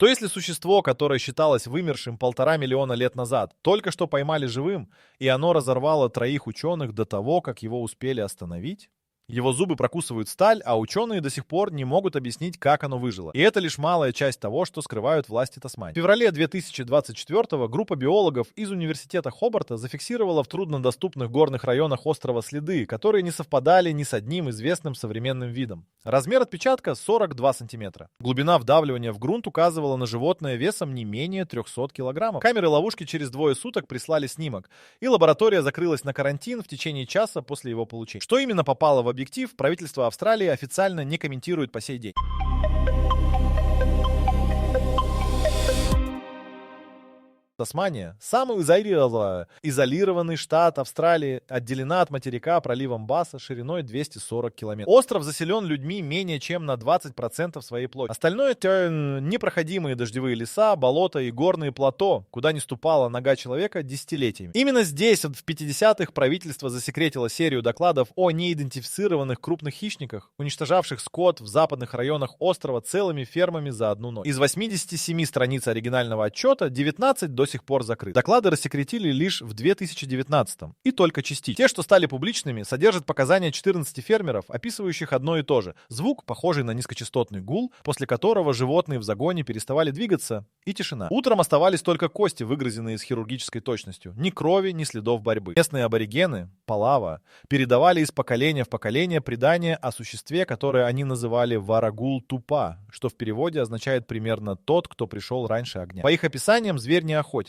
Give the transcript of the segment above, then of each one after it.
Что если существо, которое считалось вымершим 1,5 миллиона лет назад, только что поймали живым, и оно разорвало 3 ученых до того, как его успели остановить? Его зубы прокусывают сталь, а ученые до сих пор не могут объяснить, как оно выжило. И это лишь малая часть того, что скрывают власти Тасмании. В феврале 2024 группа биологов из университета Хобарта зафиксировала в труднодоступных горных районах острова следы, которые не совпадали ни с одним известным современным видом. Размер отпечатка 42 сантиметра. Глубина вдавливания в грунт указывала на животное весом не менее 300 килограммов. Камеры ловушки через 2 суток прислали снимок, и лаборатория закрылась на карантин в течение часа после его получения. Что именно попало в объектив, правительство Австралии официально не комментирует по сей день. Тасмания, самый изолированный штат Австралии, отделена от материка проливом Басса шириной 240 километров. Остров заселен людьми менее чем на 20% своей площади. Остальное это непроходимые дождевые леса, болота и горные плато, куда не ступала нога человека десятилетиями. Именно здесь, в 50-х, правительство засекретило серию докладов о неидентифицированных крупных хищниках, уничтожавших скот в западных районах острова целыми фермами за одну ночь. Из 87 страниц оригинального отчета 19 до сих пор закрыт. Доклады рассекретили лишь в 2019-м, и только частично. Те, что стали публичными, содержат показания 14 фермеров, описывающих одно и то же. Звук, похожий на низкочастотный гул, после которого животные в загоне переставали двигаться, и тишина. Утром оставались только кости, выгрызенные с хирургической точностью. Ни крови, ни следов борьбы. Местные аборигены, Палава, передавали из поколения в поколение предания о существе, которое они называли Варагул-Тупа, что в переводе означает примерно «тот, кто пришел раньше огня». По их описаниям, зверь не охотится.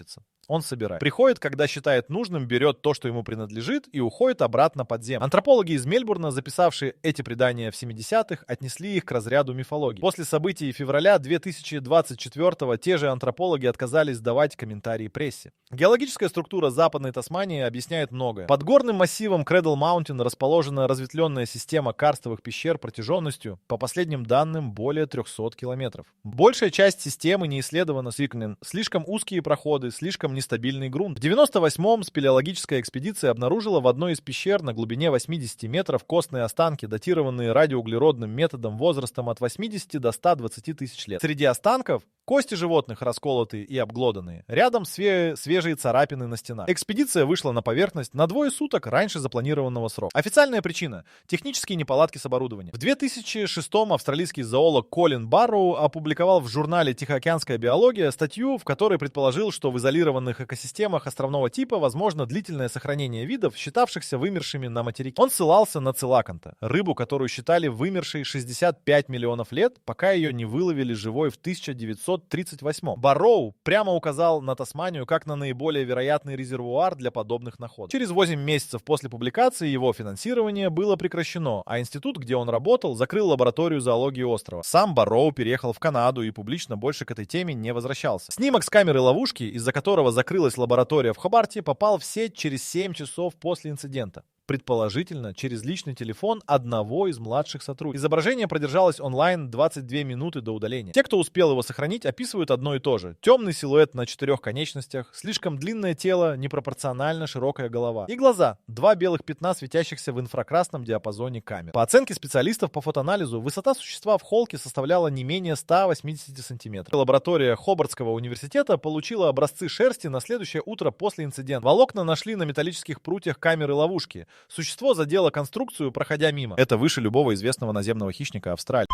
Он собирает. Приходит, когда считает нужным, берет то, что ему принадлежит, и уходит обратно под землю. Антропологи из Мельбурна, записавшие эти предания в 70-х, отнесли их к разряду мифологии. После событий февраля 2024-го те же антропологи отказались давать комментарии прессе. Геологическая структура Западной Тасмании объясняет многое. Под горным массивом Кредл Маунтин расположена разветвленная система карстовых пещер протяженностью, по последним данным, более 300 километров. Большая часть системы не исследована. Слишком узкие проходы, слишком нестабильный грунт. В 98-м спелеологическая экспедиция обнаружила в одной из пещер на глубине 80 метров костные останки, датированные радиоуглеродным методом возрастом от 80 до 120 тысяч лет. Среди останков кости животных расколотые и обглоданные. Рядом свежие царапины на стенах. Экспедиция вышла на поверхность на 2 суток раньше запланированного срока. Официальная причина – технические неполадки с оборудованием. В 2006-м австралийский зоолог Колин Барроу опубликовал в журнале «Тихоокеанская биология» статью, в которой предположил, что в изолированных экосистемах островного типа возможно длительное сохранение видов, считавшихся вымершими на материке. Он ссылался на целаканта, рыбу, которую считали вымершей 65 миллионов лет, пока ее не выловили живой в 1938. Барроу прямо указал на Тасманию как на наиболее вероятный резервуар для подобных находок. Через 8 месяцев после публикации его финансирование было прекращено, а институт, где он работал, закрыл лабораторию зоологии острова. Сам Барроу переехал в Канаду и публично больше к этой теме не возвращался. Снимок с камеры ловушки, из-за которого закрылась лаборатория в Хобарте, попал в сеть через 7 часов после инцидента. Предположительно, через личный телефон одного из младших сотрудников. Изображение продержалось онлайн 22 минуты до удаления. Те, кто успел его сохранить, описывают одно и то же. Темный силуэт на 4 конечностях, слишком длинное тело, непропорционально широкая голова. И глаза. 2 белых пятна, светящихся в инфракрасном диапазоне камер. По оценке специалистов по фотоанализу, высота существа в холке составляла не менее 180 сантиметров. Лаборатория Хобартского университета получила образцы шерсти на следующее утро после инцидента. Волокна нашли на металлических прутьях камеры ловушки. Существо задело конструкцию, проходя мимо. Это выше любого известного наземного хищника Австралии.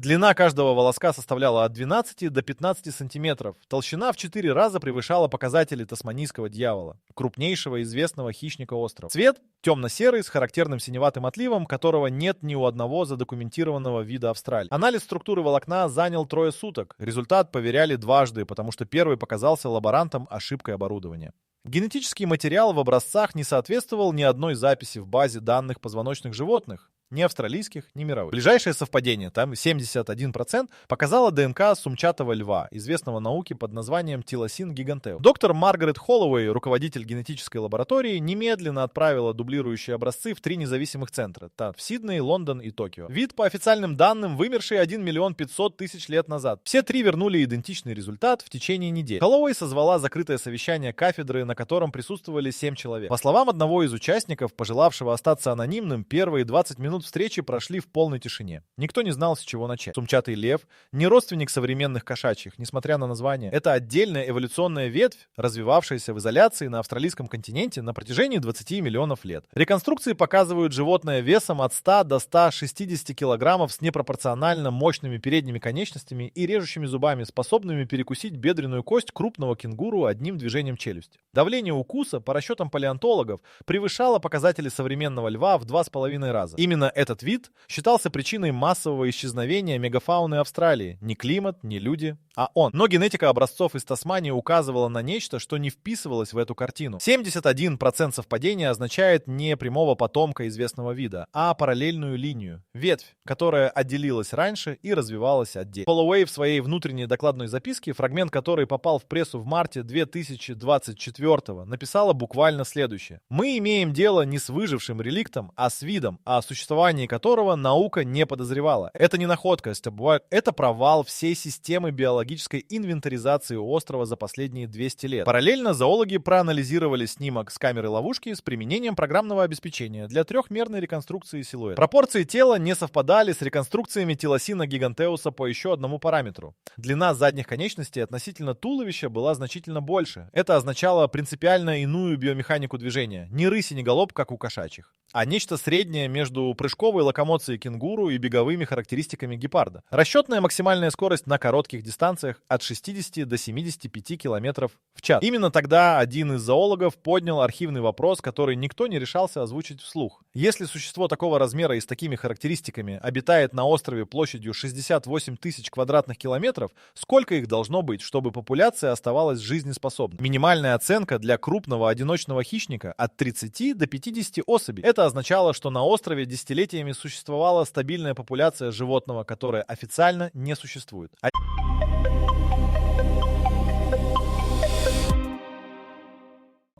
Длина каждого волоска составляла от 12 до 15 сантиметров. Толщина в 4 раза превышала показатели тасманийского дьявола, крупнейшего известного хищника острова. Цвет темно-серый с характерным синеватым отливом, которого нет ни у одного задокументированного вида Австралии. Анализ структуры волокна занял 3 суток. Результат поверяли дважды, потому что первый показался лаборантам ошибкой оборудования. Генетический материал в образцах не соответствовал ни одной записи в базе данных позвоночных животных. Ни австралийских, ни мировых. Ближайшее совпадение, там 71%, показало ДНК сумчатого льва, известного науке под названием Тилосин гигантеус. Доктор Маргарет Холлоуэй, руководитель генетической лаборатории, немедленно отправила дублирующие образцы в 3 независимых центра, в Сидней, Лондон и Токио. Вид, по официальным данным, вымерший 1 миллион 500 тысяч лет назад. Все 3 вернули идентичный результат в течение недели. Холлоуэй созвала закрытое совещание кафедры, на котором присутствовали 7 человек. По словам одного из участников, пожелавшего остаться анонимным, первые 20 минут минут встречи прошли в полной тишине. Никто не знал, с чего начать. Сумчатый лев — не родственник современных кошачьих, несмотря на название. Это отдельная эволюционная ветвь, развивавшаяся в изоляции на австралийском континенте на протяжении 20 миллионов лет. Реконструкции показывают животное весом от 100 до 160 килограммов с непропорционально мощными передними конечностями и режущими зубами, способными перекусить бедренную кость крупного кенгуру одним движением челюсти. Давление укуса, по расчетам палеонтологов, превышало показатели современного льва в 2,5 раза. Именно этот вид считался причиной массового исчезновения мегафауны Австралии. Не климат, не люди, а он. Но генетика образцов из Тасмании указывала на нечто, что не вписывалось в эту картину. 71% совпадения означает не прямого потомка известного вида, а параллельную линию, ветвь, которая отделилась раньше и развивалась отдельно. Холлоуэй в своей внутренней докладной записке, фрагмент которой попал в прессу в марте 2024, написала буквально следующее. «Мы имеем дело не с выжившим реликтом, а с видом, о существовании которого наука не подозревала. Это не находка, это провал всей системы биологической инвентаризации острова за последние 200 лет. Параллельно зоологи проанализировали снимок с камеры ловушки с применением программного обеспечения для трехмерной реконструкции силуэта. Пропорции тела не совпадали с реконструкциями Тилосина гигантеуса по еще одному параметру. Длина задних конечностей относительно туловища была значительно больше. Это означало принципиально иную биомеханику движения. Не рысь и не галоп, как у кошачьих, а нечто среднее между прыжковой локомоцией кенгуру и беговыми характеристиками гепарда. Расчетная максимальная скорость на коротких дистанциях от 60 до 75 км в час. Именно тогда один из зоологов поднял архивный вопрос, который никто не решался озвучить вслух. Если существо такого размера и с такими характеристиками обитает на острове площадью 68 тысяч квадратных километров, сколько их должно быть, чтобы популяция оставалась жизнеспособной? Минимальная оценка для крупного одиночного хищника от 30 до 50 особей. Это означало, что на острове десятилетиями существовала стабильная популяция животного, которая официально не существует.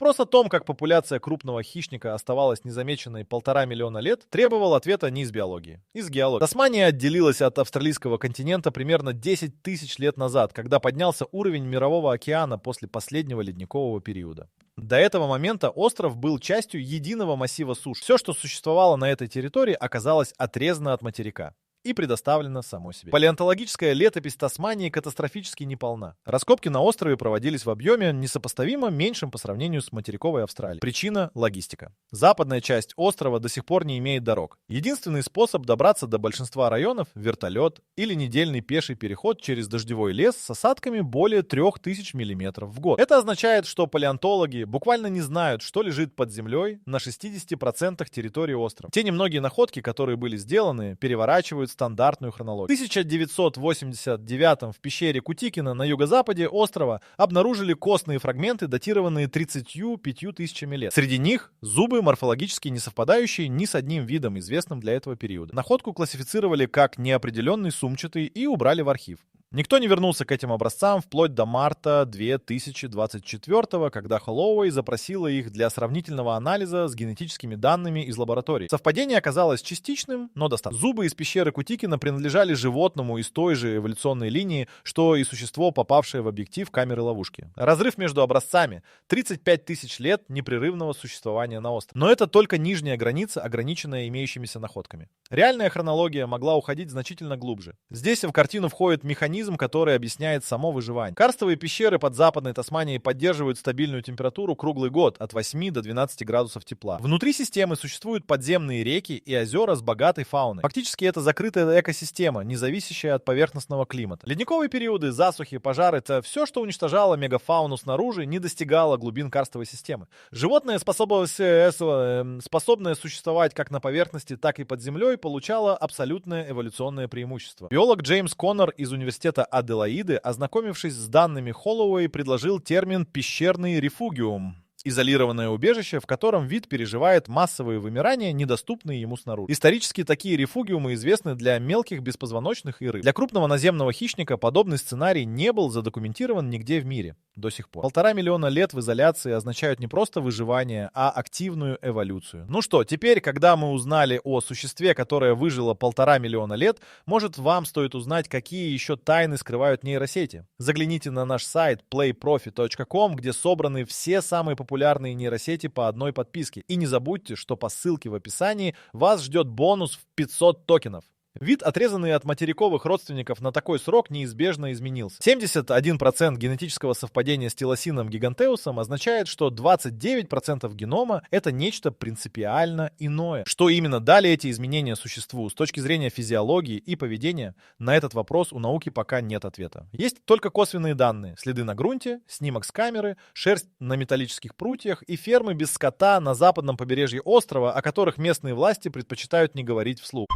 Вопрос о том, как популяция крупного хищника оставалась незамеченной 1,5 миллиона лет, требовал ответа не из биологии, из геологии. Тасмания отделилась от австралийского континента примерно 10 тысяч лет назад, когда поднялся уровень мирового океана после последнего ледникового периода. До этого момента остров был частью единого массива суш. Все, что существовало на этой территории, оказалось отрезано от материка и предоставлено самой себе. Палеонтологическая летопись Тасмании катастрофически неполна. Раскопки на острове проводились в объеме несопоставимо меньшем по сравнению с материковой Австралией. Причина — логистика. Западная часть острова до сих пор не имеет дорог. Единственный способ добраться до большинства районов — вертолет или недельный пеший переход через дождевой лес с осадками более 3000 мм в год. Это означает, что палеонтологи буквально не знают, что лежит под землей на 60% территории острова. Те немногие находки, которые были сделаны, переворачивают стандартную хронологию. В 1989 в пещере Кутикина на юго-западе острова обнаружили костные фрагменты, датированные 35 тысячами лет. Среди них зубы, морфологически не совпадающие ни с одним видом, известным для этого периода. Находку классифицировали как неопределенный сумчатый и убрали в архив. Никто не вернулся к этим образцам вплоть до марта 2024, когда Холлоуэй запросила их для сравнительного анализа с генетическими данными из лабораторий. Совпадение оказалось частичным, но достаточным. Зубы из пещеры Кутикина принадлежали животному из той же эволюционной линии, что и существо, попавшее в объектив камеры ловушки. Разрыв между образцами — 35 тысяч лет непрерывного существования на острове. Но это только нижняя граница, ограниченная имеющимися находками. Реальная хронология могла уходить значительно глубже. Здесь в картину входит механизм, который объясняет само выживание. Карстовые пещеры под Западной Тасманией поддерживают стабильную температуру круглый год от 8 до 12 градусов тепла. Внутри системы существуют подземные реки и озера с богатой фауной. Фактически это закрытая экосистема, не зависящая от поверхностного климата. Ледниковые периоды, засухи, пожары — это все, что уничтожало мегафауну снаружи, не достигало глубин карстовой системы. Животное, способное существовать как на поверхности, так и под землей, получало абсолютное эволюционное преимущество. Биолог Джеймс Коннор из университета Аделаиды, ознакомившись с данными Холлоуэй, предложил термин «пещерный рефугиум». Изолированное убежище, в котором вид переживает массовые вымирания, недоступные ему снаружи. Исторически такие рефугиумы известны для мелких беспозвоночных и рыб. Для крупного наземного хищника подобный сценарий не был задокументирован нигде в мире до сих пор. 1,5 миллиона лет в изоляции означают не просто выживание, а активную эволюцию. Ну что, теперь, когда мы узнали о существе, которое выжило 1,5 миллиона лет, может, вам стоит узнать, какие еще тайны скрывают нейросети. Загляните на наш сайт playprofi.com, где собраны все самые популярные популярные нейросети по одной подписке. И не забудьте, что по ссылке в описании вас ждет бонус в 500 токенов. Вид, отрезанный от материковых родственников на такой срок, неизбежно изменился. 71% генетического совпадения с телосином гигантеусом означает, что 29% генома — это нечто принципиально иное. Что именно дали эти изменения существу с точки зрения физиологии и поведения, на этот вопрос у науки пока нет ответа. Есть только косвенные данные: следы на грунте, снимок с камеры, шерсть на металлических прутьях и фермы без скота на западном побережье острова, о которых местные власти предпочитают не говорить вслух.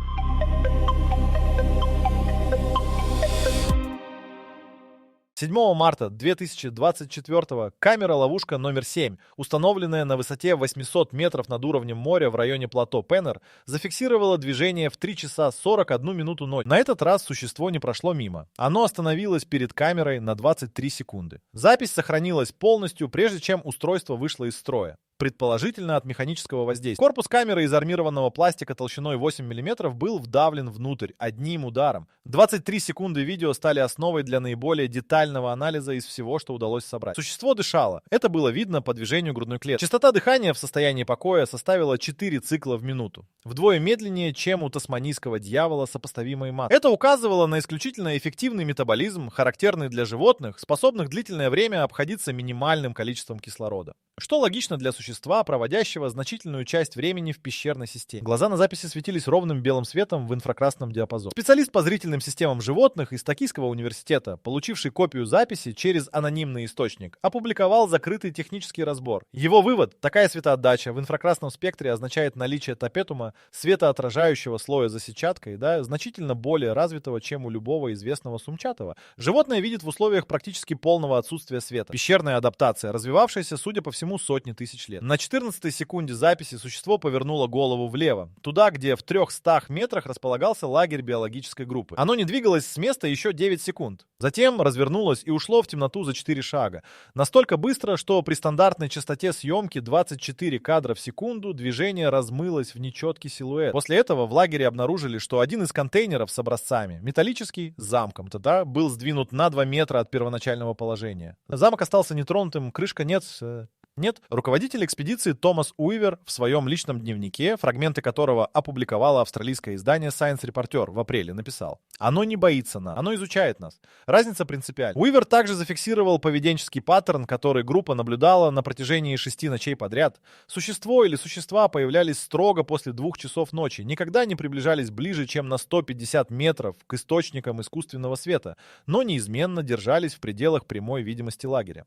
7 марта 2024 камера-ловушка номер 7, установленная на высоте 800 метров над уровнем моря в районе плато Пеннер, зафиксировала движение в 3 часа 41 минуту ночи. На этот раз существо не прошло мимо. Оно остановилось перед камерой на 23 секунды. Запись сохранилась полностью, прежде чем устройство вышло из строя. Предположительно от механического воздействия. Корпус камеры из армированного пластика толщиной 8 мм был вдавлен внутрь одним ударом. 23 секунды видео стали основой для наиболее детального анализа из всего, что удалось собрать. Существо дышало. Это было видно по движению грудной клетки. Частота дыхания в состоянии покоя составила 4 цикла в минуту. Вдвое медленнее, чем у тасманийского дьявола сопоставимой массы. Это указывало на исключительно эффективный метаболизм, характерный для животных, способных длительное время обходиться минимальным количеством кислорода. Что логично для существа, проводящего значительную часть времени в пещерной системе. Глаза на записи светились ровным белым светом в инфракрасном диапазоне. Специалист по зрительным системам животных из Токийского университета, получивший копию записи через анонимный источник, опубликовал закрытый технический разбор. Его вывод: такая светоотдача в инфракрасном спектре означает наличие топетума, светоотражающего слоя за сетчаткой, значительно более развитого, чем у любого известного сумчатого. Животное видит в условиях практически полного отсутствия света. Пещерная адаптация, развивавшаяся, судя по всему, сотни тысяч лет. На 14-й секунде записи существо повернуло голову влево, туда, где в 300 метрах располагался лагерь биологической группы. Оно не двигалось с места еще 9 секунд. Затем развернулось и ушло в темноту за 4 шага. Настолько быстро, что при стандартной частоте съемки 24 кадра в секунду движение размылось в нечеткий силуэт. После этого в лагере обнаружили, что один из контейнеров с образцами, металлический, с замком, был сдвинут на 2 метра от первоначального положения. Замок остался нетронутым, крышка нет. Руководитель экспедиции Томас Уивер в своем личном дневнике, фрагменты которого опубликовало австралийское издание Science Reporter в апреле, написал: «Оно не боится нас, оно изучает нас. Разница принципиальна». Уивер также зафиксировал поведенческий паттерн, который группа наблюдала на протяжении 6 ночей подряд. Существо или существа появлялись строго после 2 часов ночи, никогда не приближались ближе, чем на 150 метров к источникам искусственного света, но неизменно держались в пределах прямой видимости лагеря.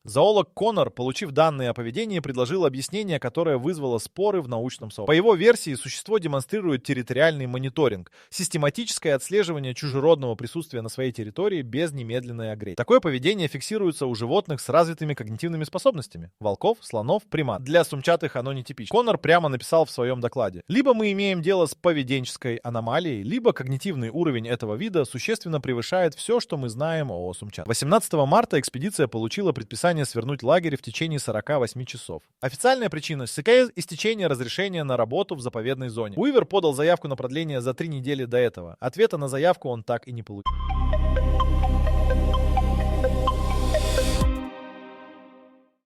Зоолог Коннор, получив данные о поведении, предложил объяснение, которое вызвало споры в научном сообществе. По его версии, существо демонстрирует территориальный мониторинг, систематическое отслеживание чужеродного присутствия на своей территории без немедленной агрессии. Такое поведение фиксируется у животных с развитыми когнитивными способностями: волков, слонов, примат. Для сумчатых оно нетипично. Коннор прямо написал в своем докладе: либо мы имеем дело с поведенческой аномалией, либо когнитивный уровень этого вида существенно превышает все, что мы знаем о сумчатых. 18 марта экспедиция получила предписание свернуть лагерь в течение 48 часов. Официальная причина — истечение разрешения на работу в заповедной зоне. Уивер подал заявку на продление за 3 недели до этого. Ответа на заявку он так и не получил.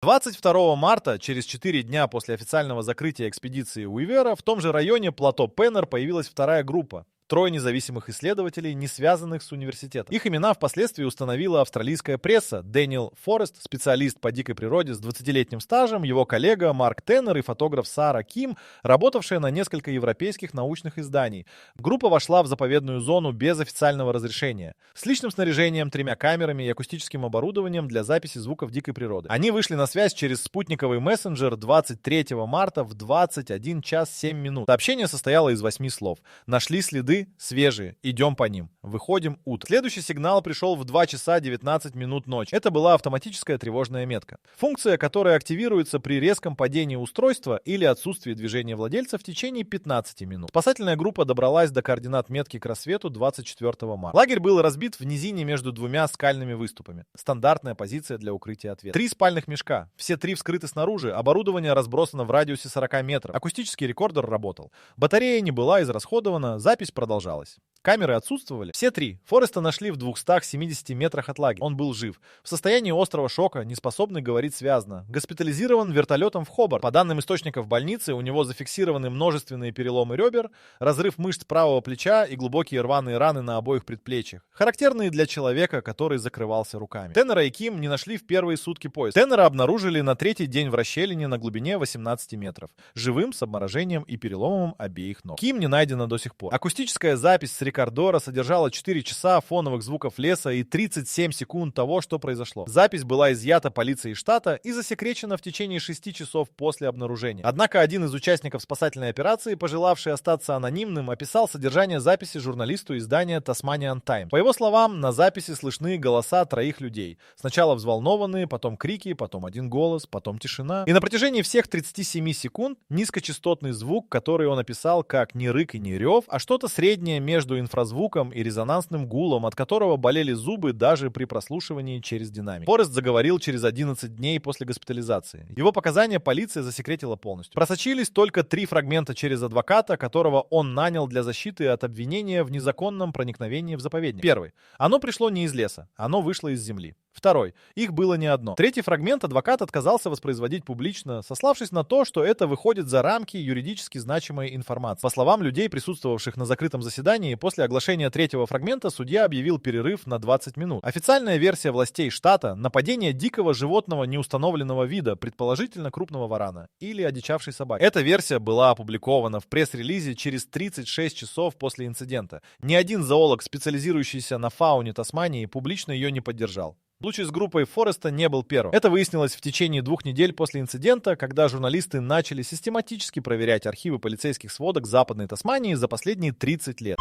22 марта, через 4 дня после официального закрытия экспедиции Уивера, в том же районе плато Пеннер появилась вторая группа. 3 независимых исследователей, не связанных с университетом. Их имена впоследствии установила австралийская пресса. Дэниел Форест, специалист по дикой природе с 20-летним стажем, его коллега Марк Теннер и фотограф Сара Ким, работавшая на несколько европейских научных изданий. Группа вошла в заповедную зону без официального разрешения, с личным снаряжением, 3 камерами и акустическим оборудованием для записи звуков дикой природы. Они вышли на связь через спутниковый мессенджер 23 марта в 21 час 7 минут. Сообщение состояло из 8 слов. Нашли следы, свежие, идем по ним. Выходим утром. Следующий сигнал пришел в 2 часа 19 минут ночи. Это была автоматическая тревожная метка. Функция, которая активируется при резком падении устройства или отсутствии движения владельца в течение 15 минут. Спасательная группа добралась до координат метки к рассвету 24 марта. Лагерь был разбит в низине между 2 скальными выступами. Стандартная позиция для укрытия от ветра. 3 спальных мешка. Все 3 вскрыты снаружи. Оборудование разбросано в радиусе 40 метров. Акустический рекордер работал. Батарея не была израсходована. Запись продолжалась. Камеры отсутствовали? Все три. Фореста нашли в 270 метрах от лагеря. Он был жив. В состоянии острого шока, не способный говорить связно. Госпитализирован вертолетом в Хобарт. По данным источников больницы, у него зафиксированы множественные переломы ребер, разрыв мышц правого плеча и глубокие рваные раны на обоих предплечьях, характерные для человека, который закрывался руками. Теннера и Ким не нашли в первые сутки поиска. Теннера обнаружили на третий день в расщелине на глубине 18 метров, живым, с обморожением и переломом обеих ног. Ким не найдена до сих пор. Акустическая запись с рекордера содержала 4 часа фоновых звуков леса и 37 секунд того, что произошло. Запись была изъята полицией штата и засекречена в течение 6 часов после обнаружения. Однако один из участников спасательной операции, пожелавший остаться анонимным, описал содержание записи журналисту издания Tasmanian Times. По его словам, на записи слышны голоса 3 людей. Сначала взволнованные, потом крики, потом один голос, потом тишина. И на протяжении всех 37 секунд низкочастотный звук, который он описал как не рык и не рев, а что-то среднее между инфразвуком и резонансным гулом, от которого болели зубы даже при прослушивании через динамик. Форест заговорил через 11 дней после госпитализации. Его показания полиция засекретила полностью. Просочились только 3 фрагмента через адвоката, которого он нанял для защиты от обвинения в незаконном проникновении в заповедник. Первый. Оно пришло не из леса, оно вышло из земли. Второй. Их было не одно. Третий фрагмент адвокат отказался воспроизводить публично, сославшись на то, что это выходит за рамки юридически значимой информации. По словам людей, присутствовавших на закрытом заседании, после оглашения третьего фрагмента судья объявил перерыв на 20 минут. Официальная версия властей штата — нападение дикого животного неустановленного вида, предположительно крупного варана или одичавшей собаки. Эта версия была опубликована в пресс-релизе через 36 часов после инцидента. Ни один зоолог, специализирующийся на фауне Тасмании, публично ее не поддержал. Случай с группой Фореста не был первым. Это выяснилось в течение 2 недель после инцидента, когда журналисты начали систематически проверять архивы полицейских сводок Западной Тасмании за последние 30 лет.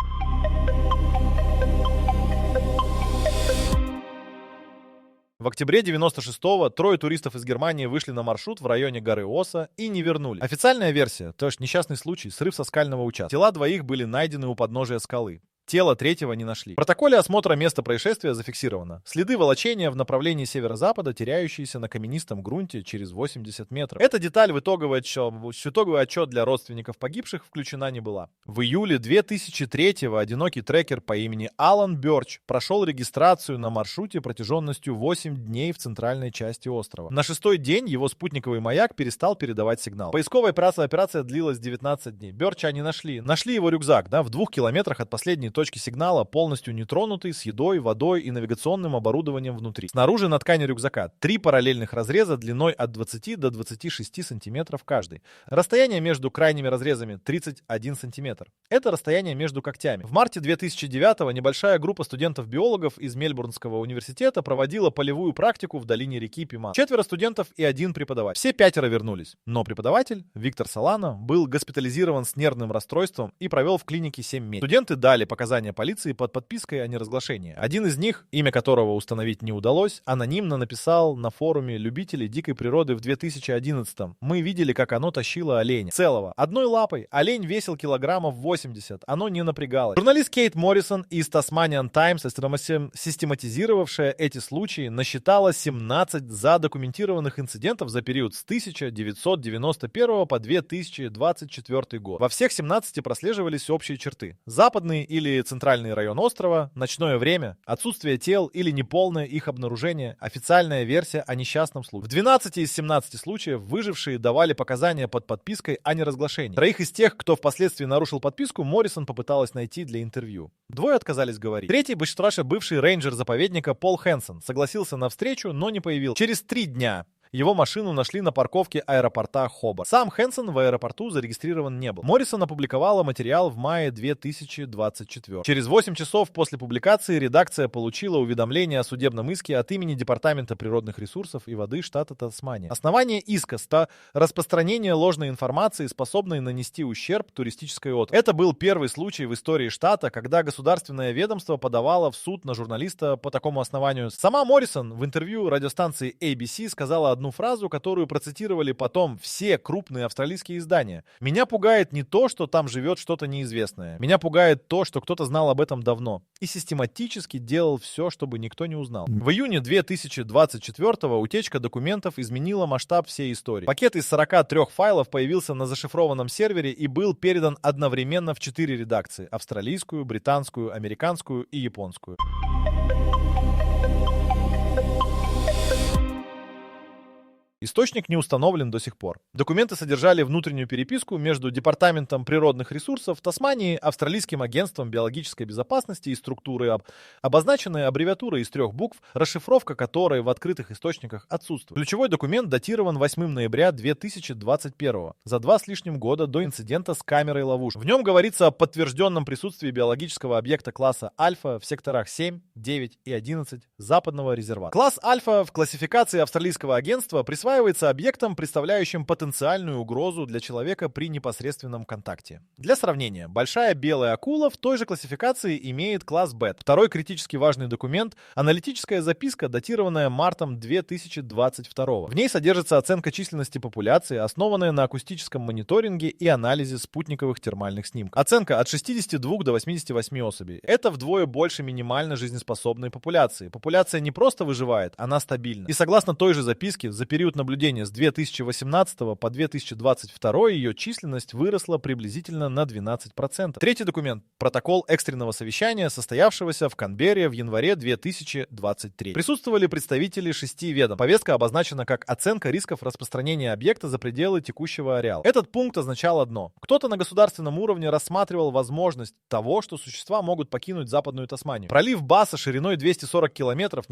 В октябре 96-го 3 туристов из Германии вышли на маршрут в районе горы Оса и не вернулись. Официальная версия, то есть несчастный случай, срыв со скального участка. Тела 2 были найдены у подножия скалы. Тело 3-го не нашли. В протоколе осмотра места происшествия зафиксировано: следы волочения в направлении северо-запада, теряющиеся на каменистом грунте через 80 метров. Эта деталь в итоговый отчет для родственников погибших включена не была. В июле 2003-го одинокий трекер по имени Алан Бёрч прошел регистрацию на маршруте протяженностью 8 дней в центральной части острова. На 6-й день его спутниковый маяк перестал передавать сигнал. Поисковая операция длилась 19 дней. Бёрча они нашли. Нашли его рюкзак, в 2 километрах от последней точки сигнала, полностью нетронутый, с едой, водой и навигационным оборудованием внутри. Снаружи на ткани рюкзака 3 параллельных разреза длиной от 20 до 26 сантиметров каждый. Расстояние между крайними разрезами 31 сантиметр. Это расстояние между когтями. В марте 2009-го небольшая группа студентов-биологов из Мельбурнского университета проводила полевую практику в долине реки Пиман. 4 студентов и 1 преподаватель. Все 5 вернулись. Но преподаватель, Виктор Солано, был госпитализирован с нервным расстройством и провел в клинике 7 месяцев. Студенты дали показания полиции под подпиской о неразглашении. Один из них, имя которого установить не удалось, анонимно написал на форуме любителей дикой природы в 2011-м: «Мы видели, как оно тащило оленя. Целого. Одной лапой. Олень весил килограммов 80. Оно не напрягалось». Журналист Кейт Моррисон из Tasmanian Times, систематизировавшая эти случаи, насчитала 17 задокументированных инцидентов за период с 1991 по 2024 год. Во всех 17 прослеживались общие черты. Западный или центральный район острова, ночное время, отсутствие тел или неполное их обнаружение, официальная версия о несчастном случае. В 12 из 17 случаев выжившие давали показания под подпиской о неразглашении. 3 из тех, кто впоследствии нарушил подписку, Моррисон попыталась найти для интервью. 2 отказались говорить. 3-й, бывший рейнджер заповедника Пол Хэнсон, согласился на встречу, но не появился. Через 3 дня его машину нашли на парковке аэропорта Хобарт. Сам Хэнсон в аэропорту зарегистрирован не был. Моррисон опубликовала материал в мае 2024. Через 8 часов после публикации редакция получила уведомление о судебном иске от имени Департамента природных ресурсов и воды штата Тасмания. Основание иска — распространение ложной информации, способной нанести ущерб туристической отрасли. Это был первый случай в истории штата, когда государственное ведомство подавало в суд на журналиста по такому основанию. Сама Моррисон в интервью радиостанции ABC сказала одну фразу, которую процитировали потом все крупные австралийские издания. Меня пугает не то, что там живет что-то неизвестное. Меня пугает то, что кто-то знал об этом давно и систематически делал все, чтобы никто не узнал. В июне 2024-го утечка документов изменила масштаб всей истории. Пакет из 43 файлов появился на зашифрованном сервере и был передан одновременно в 4 редакции: австралийскую, британскую, американскую и японскую. Источник не установлен до сих пор. Документы содержали внутреннюю переписку между Департаментом природных ресурсов Тасмании, Австралийским агентством биологической безопасности и структуры, обозначенные аббревиатурой из 3 букв, расшифровка которой в открытых источниках отсутствует. Ключевой документ датирован 8 ноября 2021, за 2 с лишним года до инцидента с камерой-ловушкой. В нем говорится о подтвержденном присутствии биологического объекта класса Альфа в секторах 7, 9 и 11 западного резервата. Класс Альфа в классификации австралийского агентства присваивается объектом, представляющим потенциальную угрозу для человека при непосредственном контакте. Для сравнения, большая белая акула в той же классификации имеет класс Б. Второй критически важный документ — аналитическая записка, датированная мартом 2022. В ней содержится оценка численности популяции, основанная на акустическом мониторинге и анализе спутниковых термальных снимков. Оценка от 62 до 88 особей. Это вдвое больше минимально жизнеспособной популяции. Популяция не просто выживает, она стабильна. И согласно той же записке, за период наблюдения с 2018 по 2022 ее численность выросла приблизительно на 12%. Третий документ — протокол экстренного совещания, состоявшегося в Канберре в январе 2023. Присутствовали представители 6 ведомств. Повестка обозначена как оценка рисков распространения объекта за пределы текущего ареала. Этот пункт означал одно: кто-то на государственном уровне рассматривал возможность того, что существа могут покинуть Западную Тасманию. Пролив Басса шириной 240 километров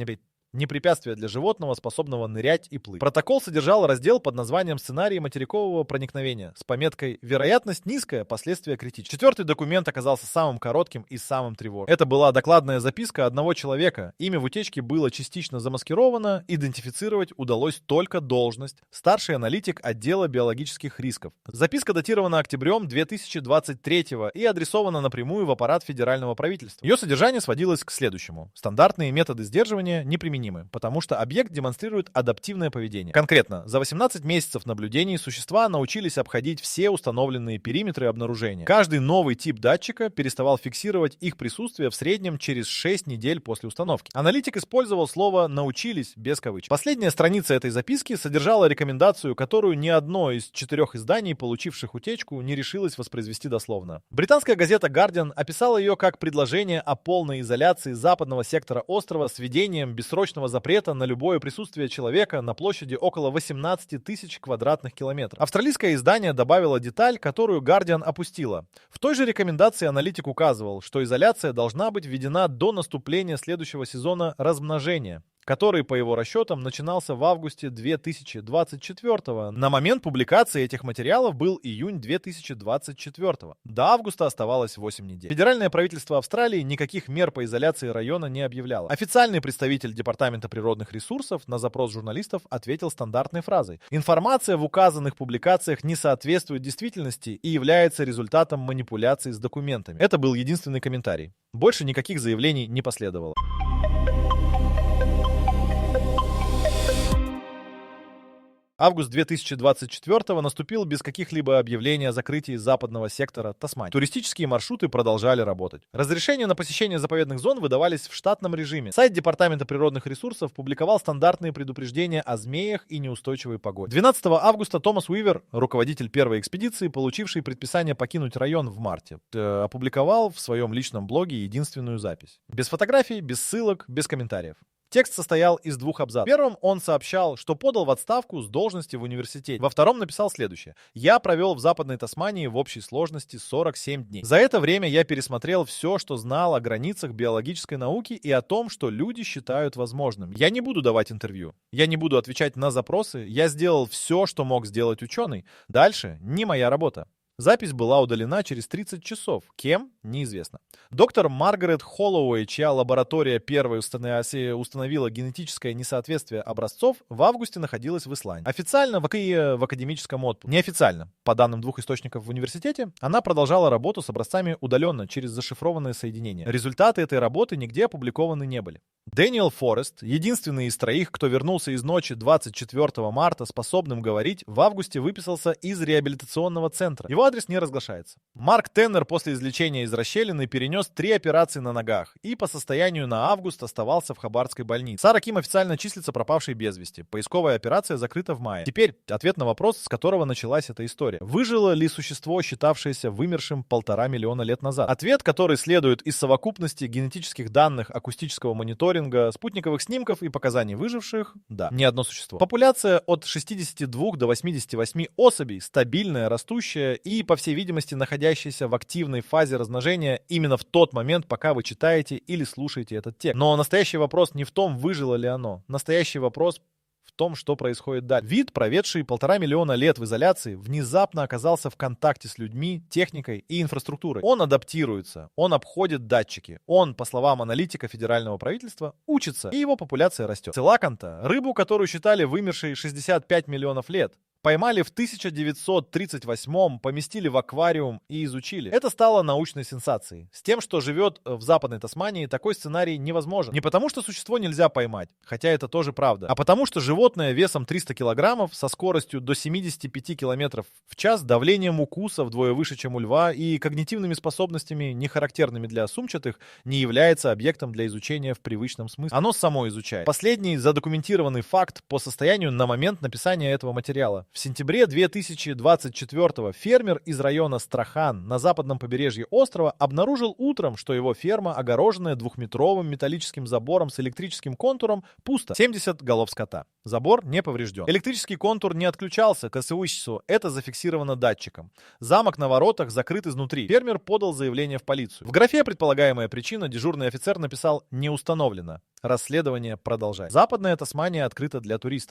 не препятствие для животного, способного нырять и плыть. Протокол содержал раздел под названием «Сценарий материкового проникновения» с пометкой «Вероятность низкая, последствия критические». Четвертый документ оказался самым коротким и самым тревожным. Это была докладная записка одного человека. Имя в утечке было частично замаскировано, идентифицировать удалось только должность: старший аналитик отдела биологических рисков. Записка датирована октябрем 2023 и адресована напрямую в аппарат федерального правительства. Ее содержание сводилось к следующему: стандартные методы сдерживания неприменимы, потому что объект демонстрирует адаптивное поведение. Конкретно, за 18 месяцев наблюдений существа научились обходить все установленные периметры обнаружения. Каждый новый тип датчика переставал фиксировать их присутствие в среднем через 6 недель после установки. Аналитик использовал слово «научились» без кавычек. Последняя страница этой записки содержала рекомендацию, которую ни одно из 4 изданий, получивших утечку, не решилось воспроизвести дословно. Британская газета Guardian описала ее как предложение о полной изоляции западного сектора острова с введением бессрочного запрета на любое присутствие человека на площади около 18 тысяч квадратных километров. Австралийское издание добавило деталь, которую Guardian опустила. В той же рекомендации аналитик указывал, что изоляция должна быть введена до наступления следующего сезона размножения, который, по его расчетам, начинался в августе 2024. На момент публикации этих материалов был июнь 2024. До августа оставалось 8 недель. Федеральное правительство Австралии никаких мер по изоляции района не объявляло. Официальный представитель Департамента природных ресурсов на запрос журналистов ответил стандартной фразой: информация в указанных публикациях не соответствует действительности и является результатом манипуляций с документами. Это был единственный комментарий. Больше никаких заявлений не последовало. Август 2024 наступил без каких-либо объявлений о закрытии западного сектора Тасмании. Туристические маршруты продолжали работать. Разрешения на посещение заповедных зон выдавались в штатном режиме. Сайт Департамента природных ресурсов публиковал стандартные предупреждения о змеях и неустойчивой погоде. 12 августа Томас Уивер, руководитель первой экспедиции, получивший предписание покинуть район в марте, опубликовал в своем личном блоге единственную запись. Без фотографий, без ссылок, без комментариев. Текст состоял из 2 абзацев. В первом он сообщал, что подал в отставку с должности в университете. Во втором написал следующее: «Я провел в Западной Тасмании в общей сложности 47 дней. За это время я пересмотрел все, что знал о границах биологической науки и о том, что люди считают возможным. Я не буду давать интервью. Я не буду отвечать на запросы. Я сделал все, что мог сделать ученый. Дальше не моя работа». Запись была удалена через 30 часов. Кем? Неизвестно. Доктор Маргарет Холлоуэй, чья лаборатория первой установила генетическое несоответствие образцов, в августе находилась в Исландии. Официально в академическом отпуске. Неофициально, по данным 2 источников в университете, она продолжала работу с образцами удаленно, через зашифрованное соединение. Результаты этой работы нигде опубликованы не были. Дэниел Форест, единственный из троих, кто вернулся из ночи 24 марта способным говорить, в августе выписался из реабилитационного центра. Его адрес не разглашается. Марк Теннер после излечения из расщелины перенес 3 операции на ногах и по состоянию на август оставался в Хабаровской больнице. Сара Ким официально числится пропавшей без вести. Поисковая операция закрыта в мае. Теперь ответ на вопрос, с которого началась эта история. Выжило ли существо, считавшееся вымершим 1,5 миллиона лет назад? Ответ, который следует из совокупности генетических данных, акустического мониторинга, спутниковых снимков и показаний выживших, да, ни одно существо. Популяция от 62 до 88 особей, стабильная, растущая и, по всей видимости, находящаяся в активной фазе размножения именно в тот момент, пока вы читаете или слушаете этот текст. Но настоящий вопрос не в том, выжило ли оно. Настоящий вопрос в том, что происходит дальше. Вид, проведший 1,5 миллиона лет в изоляции, внезапно оказался в контакте с людьми, техникой и инфраструктурой. Он адаптируется, он обходит датчики, он, по словам аналитика федерального правительства, учится, и его популяция растет. Целаканта, рыбу, которую считали вымершей 65 миллионов лет, поймали в 1938-м, поместили в аквариум и изучили. Это стало научной сенсацией. С тем, что живет в Западной Тасмании, такой сценарий невозможен. Не потому, что существо нельзя поймать, хотя это тоже правда, а потому, что животное весом 300 килограммов, со скоростью до 75 километров в час, давлением укуса вдвое выше, чем у льва, и когнитивными способностями, не характерными для сумчатых, не является объектом для изучения в привычном смысле. Оно само изучает. Последний задокументированный факт по состоянию на момент написания этого материала. В сентябре 2024-го фермер из района Страхан на западном побережье острова обнаружил утром, что его ферма, огороженная 2-метровым металлическим забором с электрическим контуром, пусто. 70 голов скота. Забор не поврежден. Электрический контур не отключался к СУИСу, это зафиксировано датчиком. Замок на воротах закрыт изнутри. Фермер подал заявление в полицию. В графе «Предполагаемая причина» дежурный офицер написал «Не установлено». Расследование продолжается. Западная Тасмания открыта для туристов.